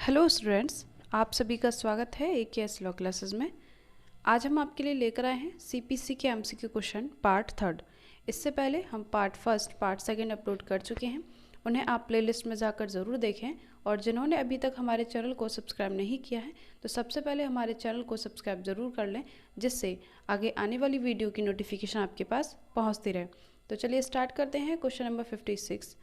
Hello students, आप सभी का स्वागत है AKS लॉ क्लासेस में। आज हम आपके लिए लेकर आए हैं CPC के MCQ क्वेश्चन पार्ट 3। इससे पहले हम पार्ट 1, पार्ट 2 अपलोड कर चुके हैं। उन्हें आप प्लेलिस्ट में जाकर ज़रूर देखें। और जिन्होंने अभी तक हमारे चैनल को सब्सक्राइब नहीं किया है तो सबसे पहले हमारे चैनल को सब्सक्राइब ज़रूर कर लें, जिससे आगे आने वाली वीडियो की नोटिफिकेशन आपके पास पहुँचती रहे। तो चलिए स्टार्ट करते हैं। क्वेश्चन नंबर 56,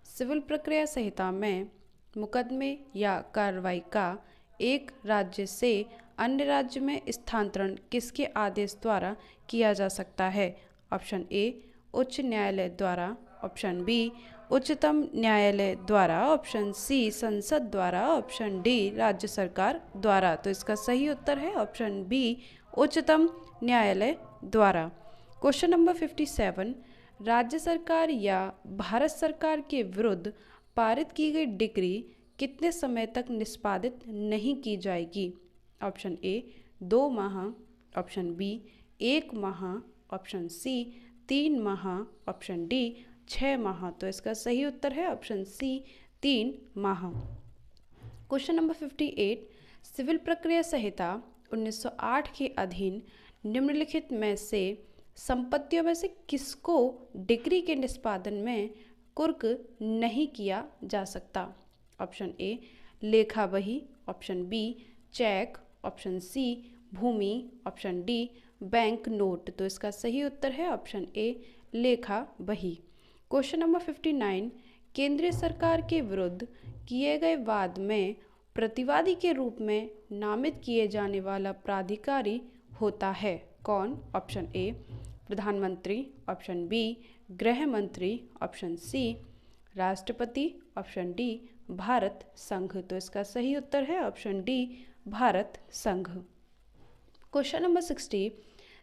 सिविल प्रक्रिया संहिता में मुकदमे या कार्रवाई का एक राज्य से अन्य राज्य में स्थानांतरण किसके आदेश द्वारा किया जा सकता है? ऑप्शन ए उच्च न्यायालय द्वारा, ऑप्शन बी उच्चतम न्यायालय द्वारा, ऑप्शन सी संसद द्वारा, ऑप्शन डी राज्य सरकार द्वारा। तो इसका सही उत्तर है ऑप्शन बी उच्चतम न्यायालय द्वारा। क्वेश्चन नंबर 57, राज्य सरकार या भारत सरकार के विरुद्ध पारित की गई डिक्री कितने समय तक निष्पादित नहीं की जाएगी? ऑप्शन ए 2 माह, ऑप्शन बी 1 माह, ऑप्शन सी 3 माह, ऑप्शन डी 6 माह। तो इसका सही उत्तर है ऑप्शन सी 3 माह। क्वेश्चन नंबर 58, सिविल प्रक्रिया संहिता 1908 के अधीन निम्नलिखित में से संपत्तियों में से किसको डिक्री के निष्पादन में कुर्क नहीं किया जा सकता? ऑप्शन ए लेखा बही, option B cheque, option C भूमि, ऑप्शन डी बैंक नोट। तो इसका सही उत्तर है ऑप्शन ए लेखा बही। क्वेश्चन नंबर 59, केंद्रीय सरकार के विरुद्ध किए गए वाद में प्रतिवादी के रूप में नामित किए जाने वाला प्राधिकारी होता है कौन? ऑप्शन ए प्रधानमंत्री, ऑप्शन बी गृह मंत्री, ऑप्शन सी राष्ट्रपति, ऑप्शन डी भारत संघ। तो इसका सही उत्तर है ऑप्शन डी भारत संघ। क्वेश्चन नंबर 60,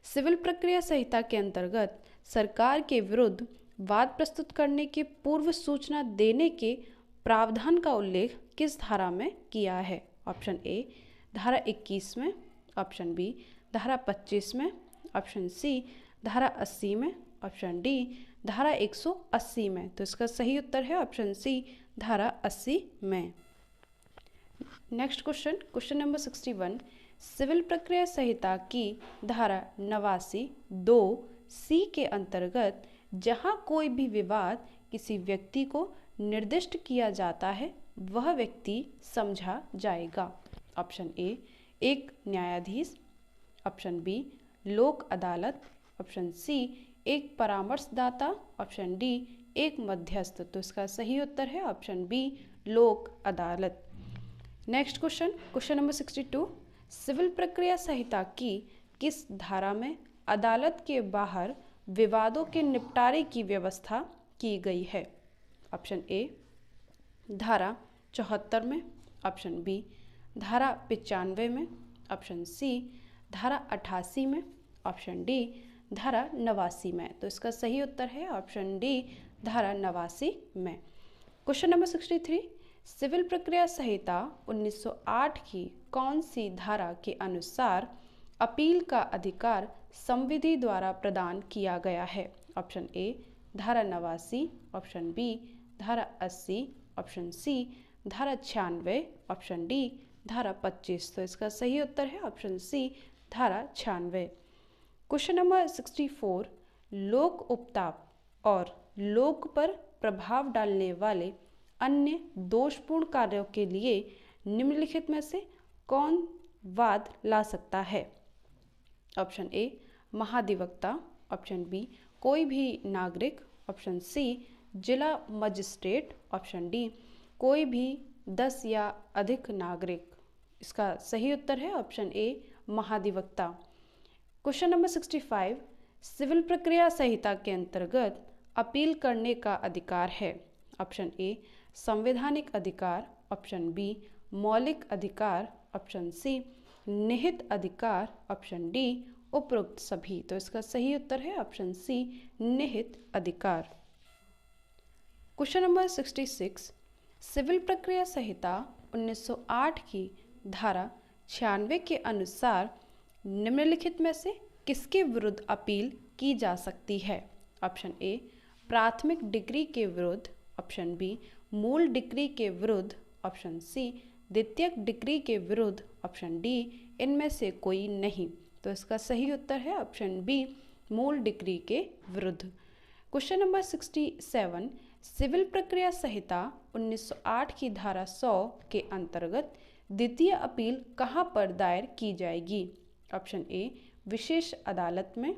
सिविल प्रक्रिया संहिता के अंतर्गत सरकार के विरुद्ध वाद प्रस्तुत करने के पूर्व सूचना देने के प्रावधान का उल्लेख किस धारा में किया है? ऑप्शन ए धारा 21 में, ऑप्शन बी धारा 25 में, ऑप्शन सी धारा 80 में, ऑप्शन डी धारा 180 में। तो इसका सही उत्तर है ऑप्शन सी धारा 80 में। Next question, question number 61, civil प्रक्रिया संहिता की धारा 89(2)(c) के अंतर्गत जहां कोई भी विवाद किसी व्यक्ति को निर्दिष्ट किया जाता है वह व्यक्ति समझा जाएगा। ऑप्शन ए एक न्यायाधीश, ऑप्शन बी लोक अदालत, ऑप्शन सी एक परामर्शदाता, ऑप्शन डी एक मध्यस्थ। तो इसका सही उत्तर है option B Lok Adalat. Next question, question number 62, civil प्रक्रिया संहिता की किस धारा में अदालत के बाहर विवादों के निपटारे की व्यवस्था की गई है? ऑप्शन ए धारा 74 में, ऑप्शन बी धारा 95 में, ऑप्शन सी धारा 88 में, ऑप्शन डी धारा 89 में। तो इसका सही उत्तर है ऑप्शन डी धारा 89 में। क्वेश्चन नंबर 63, सिविल प्रक्रिया संहिता 1908 की कौन सी धारा के अनुसार अपील का अधिकार संविधि द्वारा प्रदान किया गया है? ऑप्शन ए धारा 89, ऑप्शन बी धारा 80, ऑप्शन सी धारा 96, ऑप्शन डी धारा 25। तो इसका सही उत्तर है ऑप्शन सी धारा 96। क्वेश्चन नंबर 64, लोक उपताप और लोक पर प्रभाव डालने वाले अन्य दोषपूर्ण कार्यों के लिए निम्नलिखित में से कौन वाद ला सकता है? ऑप्शन ए महाधिवक्ता, ऑप्शन बी कोई भी नागरिक, ऑप्शन सी जिला मजिस्ट्रेट, ऑप्शन डी कोई भी 10 या अधिक नागरिक। इसका सही उत्तर है ऑप्शन ए महाधिवक्ता। क्वेश्चन नंबर 65, सिविल प्रक्रिया संहिता के अंतर्गत अपील करने का अधिकार है? ऑप्शन ए संवैधानिक अधिकार, ऑप्शन बी मौलिक अधिकार, ऑप्शन सी निहित अधिकार, ऑप्शन डी उपरोक्त सभी। तो इसका सही उत्तर है ऑप्शन सी निहित अधिकार। क्वेश्चन नंबर 66, सिविल प्रक्रिया संहिता 1908 की धारा 96 के अनुसार निम्नलिखित में से किसके विरुद्ध अपील की जा सकती है? ऑप्शन ए प्राथमिक डिग्री के विरुद्ध, ऑप्शन बी मूल डिग्री के विरुद्ध, ऑप्शन सी द्वितीयक डिग्री के विरुद्ध, ऑप्शन डी इनमें से कोई नहीं। तो इसका सही उत्तर है ऑप्शन बी, मूल डिग्री के विरुद्ध। क्वेश्चन नंबर 67, सिविल प्रक्रिया संहिता 1908 की धारा 100 के अंतर्गत द्वितीय अपील कहाँ पर दायर की जाएगी? ऑप्शन ए विशेष अदालत में,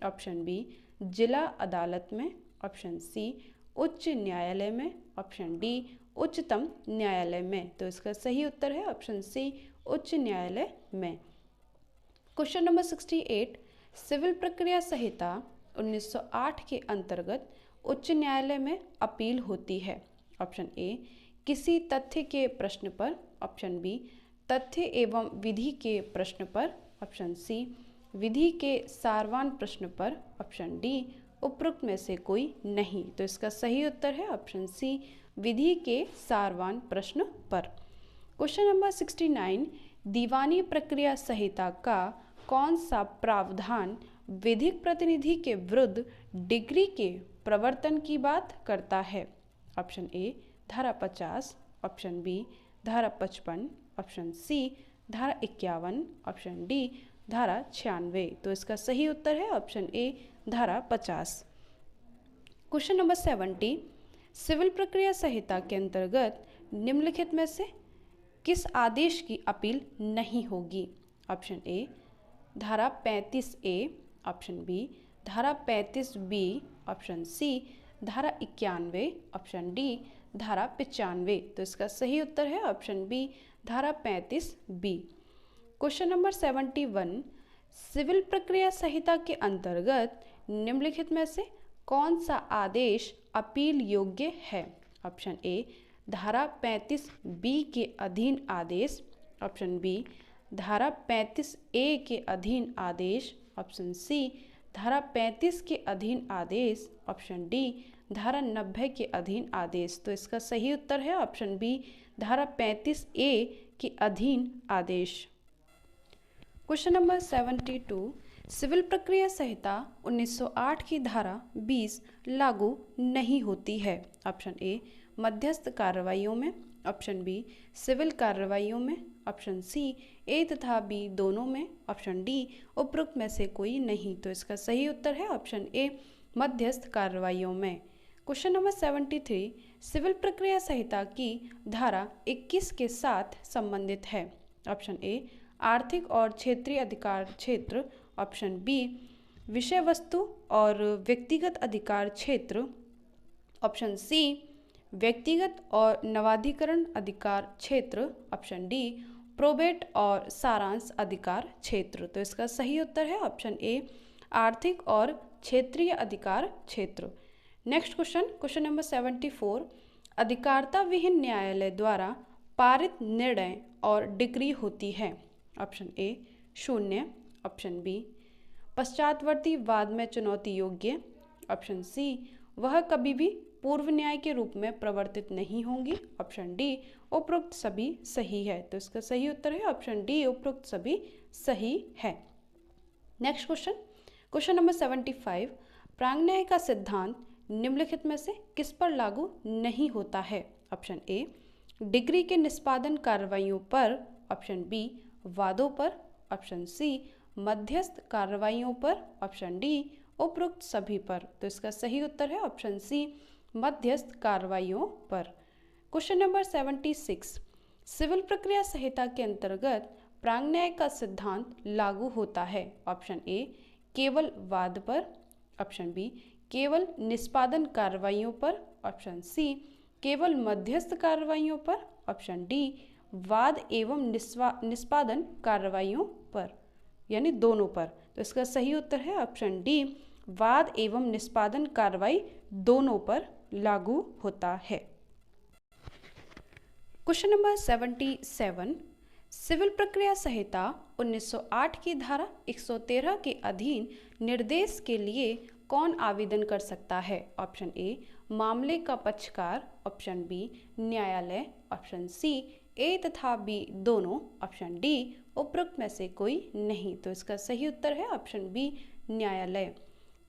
ऑप्शन बी जिला अदालत में, ऑप्शन सी उच्च न्यायालय में, ऑप्शन डी उच्चतम न्यायालय में। तो इसका सही उत्तर है ऑप्शन सी, उच्च न्यायालय में। क्वेश्चन नंबर 68, सिविल प्रक्रिया संहिता 1908 के अंतर्गत उच्च न्यायालय में अपील होती है। ऑप्शन ए किसी तथ्य के प्रश्न पर, ऑप्शन बी तथ्य एवं विधि के प्रश्न पर, ऑप्शन सी विधि के सारवान प्रश्न पर, ऑप्शन डी उपरोक्त में से कोई नहीं। तो इसका सही उत्तर है ऑप्शन सी, विधि के सारवान प्रश्न पर। क्वेश्चन नंबर 69, दीवानी प्रक्रिया संहिता का कौन सा प्रावधान विधिक प्रतिनिधि के विरुद्ध डिग्री के प्रवर्तन की बात करता है? ऑप्शन ए धारा 50, ऑप्शन बी धारा 55, ऑप्शन सी धारा 51, ऑप्शन डी धारा 96। तो इसका सही उत्तर है ऑप्शन ए, धारा 50। क्वेश्चन नंबर 70, सिविल प्रक्रिया संहिता के अंतर्गत निम्नलिखित में से किस आदेश की अपील नहीं होगी? ऑप्शन ए धारा 35A, ऑप्शन बी धारा 35B, ऑप्शन सी धारा 91, ऑप्शन डी धारा 95। तो इसका सही उत्तर है ऑप्शन बी, धारा 35B। क्वेश्चन नंबर 71, सिविल प्रक्रिया संहिता के अंतर्गत निम्नलिखित में से कौन सा आदेश अपील योग्य है? ऑप्शन ए धारा 35B के अधीन आदेश, ऑप्शन बी धारा 35A के अधीन आदेश, ऑप्शन सी धारा 35 के अधीन आदेश, ऑप्शन डी धारा 90 के अधीन आदेश। तो इसका सही उत्तर है ऑप्शन बी, धारा 35A के अधीन आदेश। क्वेश्चन नंबर 72, सिविल प्रक्रिया संहिता 1908 की धारा 20 लागू नहीं होती है। ऑप्शन ए मध्यस्थ कार्रवाइयों में, ऑप्शन बी सिविल कार्रवाइयों में, ऑप्शन सी ए तथा बी दोनों में, ऑप्शन डी उपरोक्त में से कोई नहीं। तो इसका सही उत्तर है ऑप्शन ए, मध्यस्थ कार्रवाइयों में। क्वेश्चन नंबर 73, सिविल प्रक्रिया संहिता की धारा 21 के साथ संबंधित है। ऑप्शन ए आर्थिक और क्षेत्रीय अधिकार क्षेत्र, ऑप्शन बी विषय वस्तु और व्यक्तिगत अधिकार क्षेत्र, ऑप्शन सी व्यक्तिगत और नवाधिकरण अधिकार क्षेत्र, ऑप्शन डी प्रोबेट और सारांश अधिकार क्षेत्र। तो इसका सही उत्तर है ऑप्शन ए, आर्थिक और क्षेत्रीय अधिकार क्षेत्र। नेक्स्ट क्वेश्चन, क्वेश्चन नंबर 74, अधिकारता विहीन न्यायालय द्वारा पारित निर्णय और डिग्री होती है। ऑप्शन ए 0, ऑप्शन बी पश्चातवर्ती वाद में चुनौती योग्य, ऑप्शन सी वह कभी भी पूर्व न्याय के रूप में प्रवर्तित नहीं होंगी, ऑप्शन डी उपरोक्त सभी सही है। तो इसका सही उत्तर है ऑप्शन डी, उपरोक्त सभी सही है। नेक्स्ट क्वेश्चन, क्वेश्चन नंबर 75, प्रांगन्याय का सिद्धांत निम्नलिखित में से किस पर लागू नहीं होता है? ऑप्शन ए डिग्री के निष्पादन कार्रवाइयों पर, ऑप्शन बी वादों पर, ऑप्शन सी मध्यस्थ कार्रवाइयों पर, ऑप्शन डी उपरोक्त सभी पर। तो इसका सही उत्तर है ऑप्शन सी, मध्यस्थ कार्रवाइयों पर। क्वेश्चन नंबर 76, सिविल प्रक्रिया संहिता के अंतर्गत प्रांगन्याय का सिद्धांत लागू होता है। ऑप्शन ए केवल वाद पर, ऑप्शन बी केवल निष्पादन कार्रवाइयों पर, ऑप्शन सी केवल मध्यस्थ कार्रवाइयों पर, ऑप्शन डी वाद एवं निष्पादन कार्रवाइयों पर, यानी दोनों पर। तो इसका सही उत्तर है ऑप्शन डी, वाद एवं निष्पादन कार्रवाई दोनों पर लागू होता है। क्वेश्चन नंबर 77, सिविल प्रक्रिया संहिता 1908 की धारा 113 के अधीन निर्देश के लिए कौन आवेदन कर सकता है? ऑप्शन ए मामले का पक्षकार, ऑप्शन बी न्यायालय, ऑप्शन सी ए तथा बी दोनों, ऑप्शन डी उपरोक्त में से कोई नहीं। तो इसका सही उत्तर है ऑप्शन बी न्यायालय।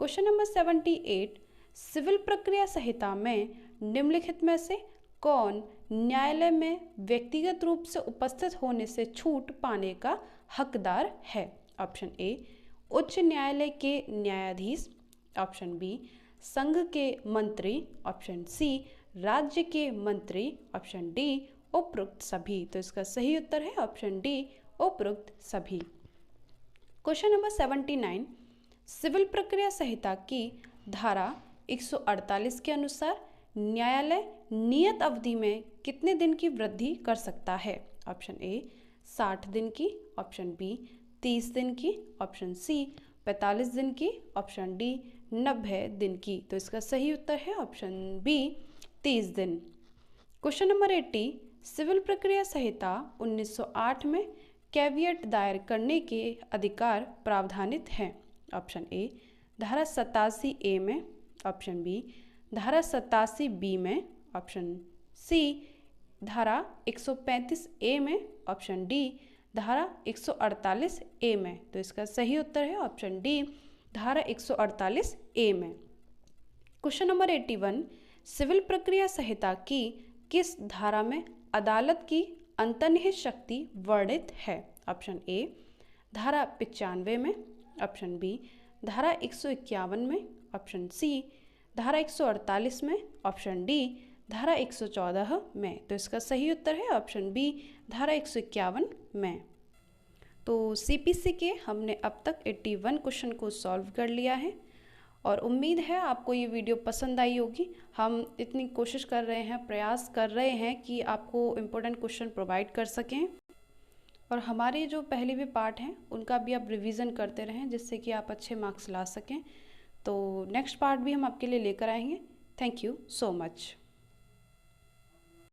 क्वेश्चन नंबर 78, सिविल प्रक्रिया संहिता में निम्नलिखित में से कौन न्यायालय में व्यक्तिगत रूप से उपस्थित होने से छूट पाने का हकदार है? ऑप्शन ए उच्च न्यायालय के न्यायाधीश, ऑप्शन बी संघ के मंत्री, ऑप्शन सी राज्य के मंत्री, ऑप्शन डी उपरोक्त सभी। तो इसका सही उत्तर है ऑप्शन डी उपरोक्त सभी। क्वेश्चन नंबर 79, सिविल प्रक्रिया संहिता की धारा 148 के अनुसार न्यायालय नियत अवधि में कितने दिन की वृद्धि कर सकता है? ऑप्शन ए 60 दिन की, ऑप्शन बी 30 दिन की, ऑप्शन सी 45 दिन की, ऑप्शन डी 90 दिन की। तो इसका सही उत्तर है ऑप्शन बी 30 दिन। क्वेश्चन नंबर 80, सिविल प्रक्रिया संहिता 1908 में कैवियट दायर करने के अधिकार प्रावधानित हैं? ऑप्शन ए धारा 87 ए में, ऑप्शन बी धारा 87 बी में, ऑप्शन सी धारा 135 ए में, ऑप्शन डी धारा 148 ए में। तो इसका सही उत्तर है ऑप्शन डी धारा 148 ए में। क्वेश्चन नंबर 81, सिविल प्रक्रिया संहिता की किस धारा में अदालत की अंतर्निहित शक्ति वर्णित है? ऑप्शन ए धारा 95 में, ऑप्शन बी धारा 151 में, ऑप्शन सी धारा 148 में, ऑप्शन डी धारा 114 में। तो इसका सही उत्तर है ऑप्शन बी धारा 151 में। तो सीपीसी के हमने अब तक 81 क्वेश्चन को सॉल्व कर लिया है और उम्मीद है आपको ये वीडियो पसंद आई होगी। हम इतनी कोशिश कर रहे हैं, प्रयास कर रहे हैं कि आपको इम्पोर्टेंट क्वेश्चन प्रोवाइड कर सकें और हमारे जो पहले भी पार्ट हैं उनका भी आप रिवीजन करते रहें जिससे कि आप अच्छे मार्क्स ला सकें। तो नेक्स्ट पार्ट भी हम आपके लिए लेकर आएंगे। Thank you so much.